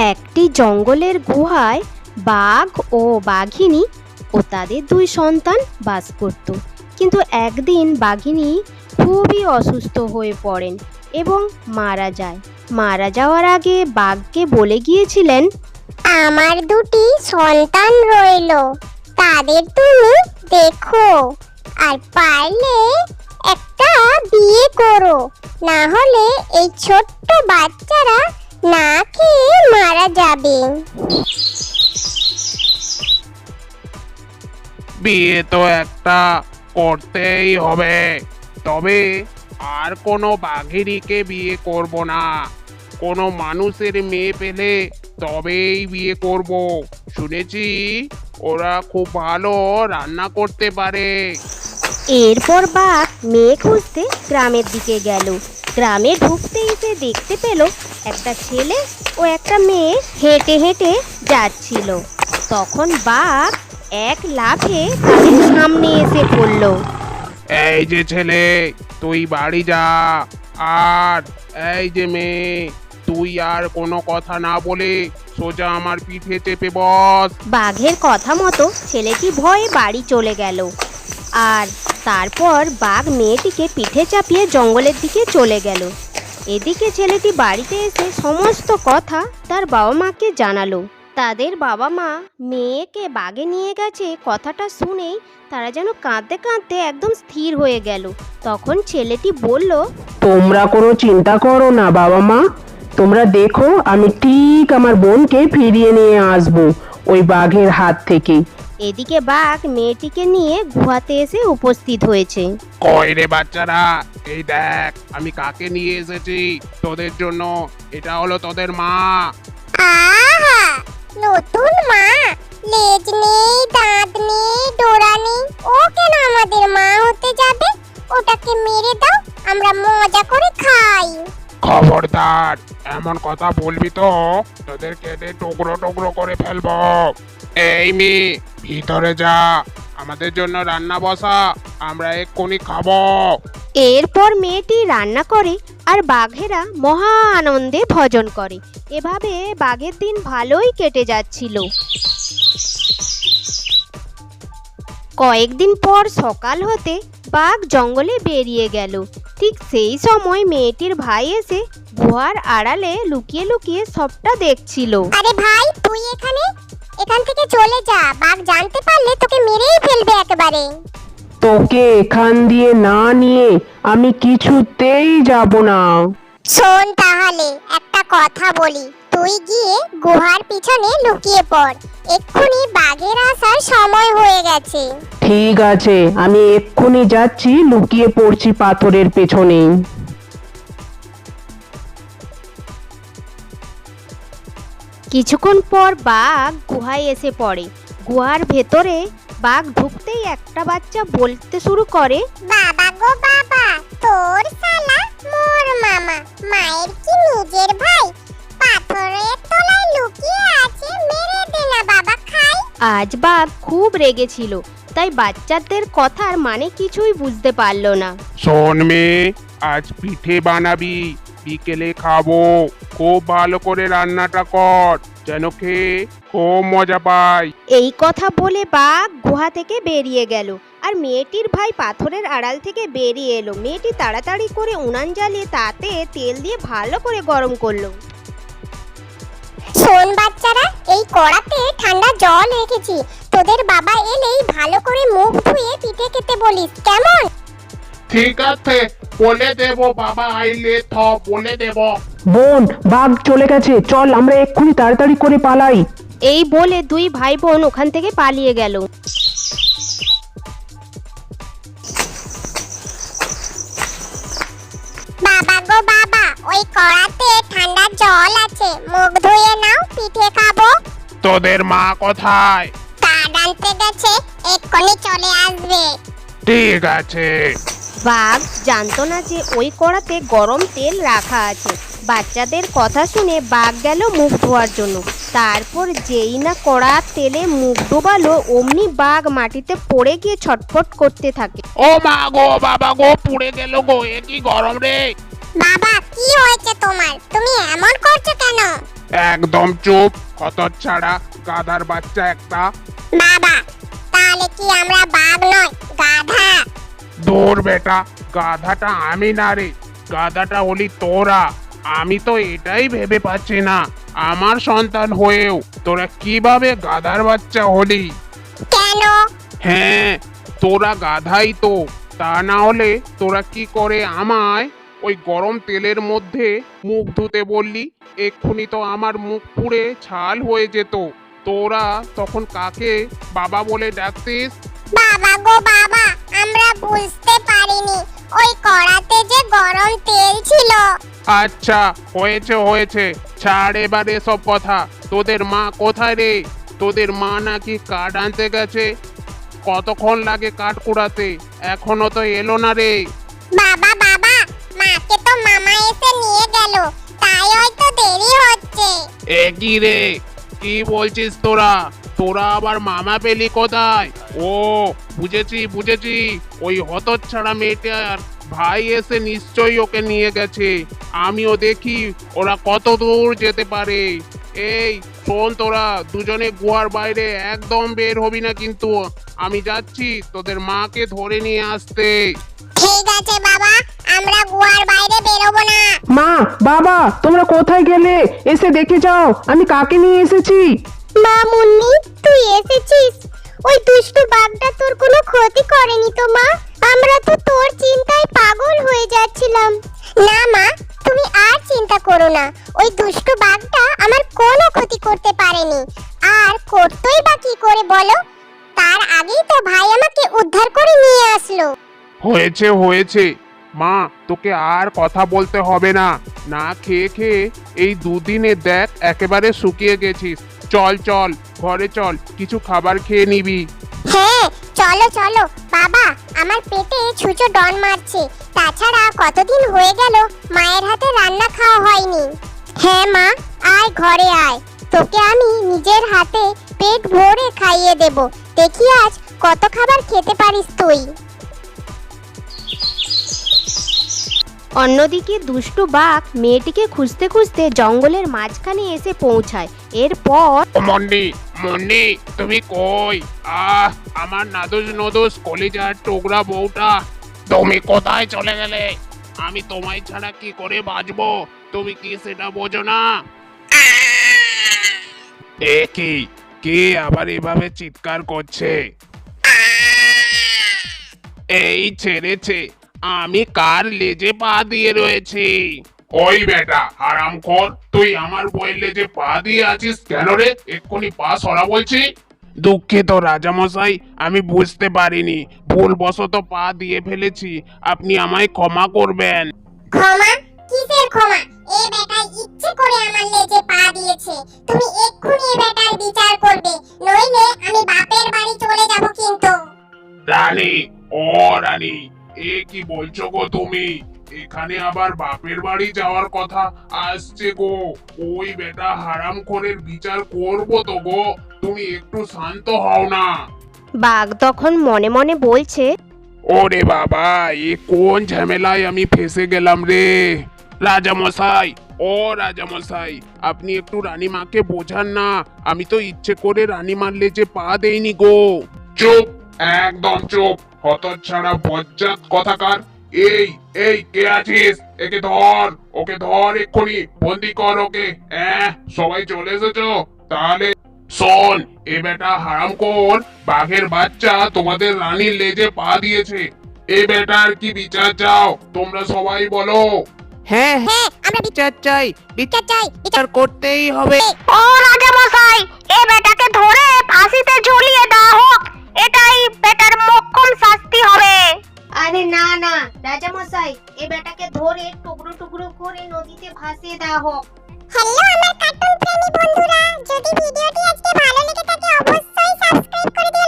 একটি জঙ্গলের গুহায় বাঘ ও বাঘিনী ও তাদের দুই সন্তান বাস করত। কিন্তু একদিন বাঘিনী খুবই অসুস্থ হয়ে পড়েন এবং মারা যায়। মারা যাওয়ার আগে বাঘকে বলে গিয়েছিলেন, আমার দুটি সন্তান রইলো, তাদের তুমি দেখো, আর পারলে একটা বিয়ে করো, না হলে এই ছোট্ট বাচ্চারা না খেয়ে মারা যাবে। বিয়ে তো একটা করতেই হবে, তবে আর কোনো বাঘিনীকে বিয়ে করব না। কোনো মানুষের মেয়ে পেলে তবেই বিয়ে করব। শুনেছি ওরা খুব ভালো রান্না করতে পারে। এরপর বাঘ মেয়ে খুঁজতে গ্রামের দিকে গেল। গ্রামে ঢুকতেই সে দেখতে পেল একটা ছেলে ও একটা মেয়ে হেঁটে হেঁটে যাচ্ছিল। তখন বাঘ এক লাফে তাদের সামনে এসে পড়ল। এই যে ছেলে, তুই বাড়ি যা। আর এই যে মেয়ে, তুই আর কোনো কথা না বলে সোজা আমার পিঠে চেপে বস। বাঘের কথা মতো ছেলেটি ভয়ে বাড়ি চলে গেল। আর তারপর বাঘ মেয়েটিকে পিঠে চাপিয়ে জঙ্গলের দিকে চলে গেল। এদিকে ছেলেটি বাড়িতে এসে সমস্ত কথা তার বাবা মাকে জানালো। তাদের বাবা মা মেয়েকে বাগে নিয়ে গেছে কথাটা শুনেই তারা যেন কাঁদতে কাঁদতে একদম স্থির হয়ে গেল। তখন ছেলেটি বলল, তোমরা কোনো চিন্তা করো না বাবা মা, তোমরা দেখো আমি ঠিক আমার বোনকে ফিরিয়ে নিয়ে আসবো ওই বাঘের হাত থেকে। এদিকে বাঘ মেয়েটিকে নিয়ে গুহাতে এসে উপস্থিত হয়েছে। কই রে বাচ্চারা, এই দেখ আমি কাকে নিয়ে এসেছি তোদের জন্য। এটা হলো তোদের মা। আহা, নতুন মা, লেজ নেই, দাঁত নেই, ডোরা নেই, ও কেন আমাদের মা হতে যাবে? ওটাকে মেরে দাও, আমরা মজা করে খাই। খবরদার, এমন কথা বলবি তো তোদের কেটে টুকরো টুকরো করে ফেলবো। এই মেয়ে, ভিতরে যা, আমাদের জন্য রান্না বসা, আমরা এক্ষুনি খাবো। এরপর মেয়েটি রান্না করে আর বাঘেরা মহা আনন্দে ভোজন করে। এভাবে বাঘের দিন ভালোই কেটে যাচ্ছিল। কয়েকদিন পর সকাল হতে বাঘ জঙ্গলে বেরিয়ে গেল। ঠিক সেই সময় মেয়েটির ভাই এসে গুহার আড়ালে লুকিয়ে লুকিয়ে সবটা দেখছিল। আরে ভাই, তুই এখান থেকে চলে যা, বাঘ জানতে পারলে তোকে মেরেই ফেলবে একেবারে। তোকে এখান দিয়ে না নিয়ে আমি কিছুতেই যাব না। শোন তাহলে, একটা কথা বলি, তুই গিয়ে গুহার পিছনে লুকিয়ে পড়, এক্ষুনি বাঘের আসার সময় হয়ে গেছে। ঠিক আছে, আমি এক্ষুনি যাচ্ছি, লুকিয়ে পড়ছি পাথরের পেছনে। কিছুক্ষণ পর বাঘ গুহায় এসে পড়ে। গুহার ভেতরে বাঘ ঢুকতেই একটা বাচ্চা বলতে শুরু করে, বাবা গো বাবা, তোর শালা মোর মামা, মায়ের কি নিজের ভাই, পাথরের তলায় লুকিয়ে আছে, মেরে দে না বাবা, খাই। আজ বাঘ খুব রেগেছিল, তাই বাচ্চাদের কথার মানে কিছুই বুঝতে পারল না। শোন মেয়ে, আজ পিঠে বানাবি, বিকেলে খাবো। খুব ভালো করে রান্নাটা কর, যেন খেয়ে খুব মজা পাই। এই কথা বলে বাঘ গুহা থেকে বেরিয়ে গেল। আর মেয়েটির ভাই পাথরের আড়াল থেকে বেরিয়ে এলো। মেয়েটি তাড়াতাড়ি করে উনান জ্বালিয়ে তাতে তেল দিয়ে ভালো করে গরম করলো। শোন বাচ্চারা, এই কড়াতে ঠান্ডা জল রেখেছি, তোদের বাবা এলেই ভালো করে মুখ ধুয়ে পিঠে খেতে বলিস, কেমন? ঠিক আছে, বলে দেব, বাবা আইলে বলে দেব। বোন, বাঘ চলে গেছে, চল আমরা এক্ষুনি তাড়াতাড়ি করে পালাই। এই বলে দুই ভাই বোন ওখান থেকে পালিয়ে গেল। বাবা গো বাবা, ওই কড়াতে ঠান্ডা জল আছে, মুখ ধুয়ে নাও, পিঠে খাবো। তোদের মা কোথায়? কাঠ আনতে গেছে, এক্ষুনি চলে আসবে। ঠিক আছে। বাঘ জানতো না যে ওই কড়াতে গরম তেল রাখা আছে। বাচ্চাদের কথা শুনে বাঘ গেল মুখ ধোয়ার জন্য। তারপর যেই না কড়ার তেলে মুখ ডোবালো, অমনি বাঘ মাটিতে পড়ে গিয়ে ছটফট করতে থাকে। ও মা গো, বাবা গো, পুড়ে গেল গো, এ কি গরম রে। বাবা, কি হয়েছে তোমার? তুমি এমন করছো কেন? একদম চুপ, হতচ্ছাড়া গাধার বাচ্চা একটা। বাবা তাহলে কি আমরা বাঘ নয় গাধা? দূর বেটা, গাধাটা আমি না রে, গাধাটা হলি তোরা। আমি তো এটাই ভেবে পাচ্ছি না, আমার সন্তান হয়েও তোরা কিভাবে গাধার বাচ্চা হলি। কেন? হ্যাঁ, তোরা গাধাই তো, তা না হলে তোরা কি করে আমায় ওই গরম তেলের মধ্যে মুখ ধুতে বললি? এক্ষুনি তো আমার মুখ পুড়ে ছাল হয়ে যেত। তোরা তখন কাকে বাবা বলে ডাকতিস? বাবা গো বাবা, আমরা বুঝতে পারিনি ওই কড়াতে যে গরম তেল ছিল। আচ্ছা হয়েছে হয়েছে, ছাড় এবার এসব কথা। তোদের মা কোথায় রে? তোদের মা নাকি কাঠ আনতে গেছে। কতক্ষণ লাগে কাঠ কুড়াতে? এখনো তো এলো না রে। বাবা বাবা, মাকে তো মামা এসে নিয়ে গেল, তাই হয়তো দেরি হচ্ছে। এ কি রে, কি বলছিস তোরা? তোরা আবার মামা পেলি কোথায়? ও বুঝেছি বুঝেছি, ওই হতচ্ছাড়া মেয়েটার ভাই এসে নিশ্চয়ই ওকে নিয়ে গেছে। আমিও দেখি ওরা কত দূর যেতে পারে। এই শোন, তোরা দুজনে গুহার বাইরে একদম বের হবি না কিন্তু। আমি যাচ্ছি তোদের মাকে ধরে নিয়ে আসতে। ঠিক আছে বাবা, আমরা গুহার বাইরে বেরোবো না। মা, বাবা, তোমরা কোথায় গেলে? এসে দেখে যাও আমি কাকে নিয়ে এসেছি। মা মুন্নি, তুই এসেছিস? ওই দুষ্টু বাঘটা তোর কোনো ক্ষতি করেনি তো মা? আমরা তো তোর চিন্তায় পাগল হয়ে যাচ্ছিলাম। না মা, তুমি আর চিন্তা করো না, ওই দুষ্টু বাঘটা আমার কোনো ক্ষতি করতে পারেনি। আর করতোই বা কি করে বলো? তার আগেই তো ভাই আমাকে উদ্ধার করে নিয়ে আসলো। হয়েছে হয়েছে মা, তোকে আর কথা বলতে হবে না। না খেয়ে খেয়ে এই দুদিনে দেখ একেবারে শুকিয়ে গেছিস। চল চল ঘরে চল, কিছু খাবার খেয়ে নিবি। হ্যাঁ চলো চলো বাবা, আমার পেটে ছুঁচো ডন মারছে। তাছাড়া কতদিন হয়ে গেল মায়ের হাতে রান্না খাওয়া হয়নি। হ্যাঁ মা, আয় ঘরে আয়, তোকে আমি নিজের হাতে পেট ভরে খাইয়ে দেব। দেখি আজ কত খাবার খেতে পারিস তুই। অন্যদিকে দুষ্টু বাঘ মেয়েটিকে খুঁজতে খুঁজতে জঙ্গলের মাঝখানে এসে পৌঁছায়। এরপর মন্ডি মন্ডি, তুমি কই? আমার নাদুস নদুস কলিজার টুকরা বউটা, তুমি কোথায় চলে গেলে? আমি তোমায় ছাড়া কি করে বাঁচবো? তুমি কি সেটা বোঝো না? এ কি, কে আবার এভাবে চিৎকার করছে? এই ছেড়েছে, আমি কার লেজে পা দিয়ে রয়েছি? ওই বেটা হারামখোর, তুই আমার বইয়ের লেজে পা দিয়ে আছিস কেন রে? এক্ষুনি পা সরা বলছি। দুঃখিত রাজামশাই, আমি বুঝতে পারিনি, ভুলবশত পা দিয়ে ফেলেছি, আপনি আমায় ক্ষমা করবেন। ক্ষমা? কিসের ক্ষমা? এই বেটা ইচ্ছে করে আমার লেজে পা দিয়েছে। তুমি এক্ষুনি এই বেটার বিচার করবে, নইলে আমি বাপের বাড়ি চলে যাব কিন্তু। রানী, ও রানী, এ কি বলছো গো তুমি? এখানে আবার বাপের বাড়ি যাওয়ার কথা আসছে গো। ওই বেটা হারামখোরের বিচার করবো তো গো, তুমি একটু শান্ত হও না। বাঘ তখন মনে মনে বলছে, ওরে বাবা, এ কোন ঝামেলায় আমি ফেসে গেলাম রে। রাজামশাই, ও রাজামশাই, আপনি একটু রানীমাকে বোঝান না। আমি তো ইচ্ছে করে রানীমার লেজে পা দেইনি গো। চুপ, একদম চুপ, হতচ্ছাড়া বজ্জাত কথাকার। এই এই কে আছিস? একে ধর, ওকে ধর, এক্ষুনি বন্দি কর ওকে। সবাই চলে এসেছো? তাহলে শোন, এ বেটা হারামখোর বাঘের বাচ্চা তোমাদের রানীর লেজে পা দিয়েছে। এ বেটার কি বিচার চাও তোমরা সবাই বলো? হ্যাঁ হ্যাঁ, আমরা বিচার চাই, বিচার চাই, বিচার করতেই হবে। ও রাজা মশাই, এই বেটাকে ধরে ফাঁসিতে ঝুলিয়ে দেওয়া হোক, এটাই বেটার মোক্ষম শাস্তি হবে। আরে না না রাজামশাই, এ বেটাকে ধরে টুকরো টুকরো করে নদীতে ভাসিয়ে দেওয়া হোক। হ্যালো আমার কার্টুন প্রেমী বন্ধুরা, যদি ভিডিওটি আজকে ভালো লেগে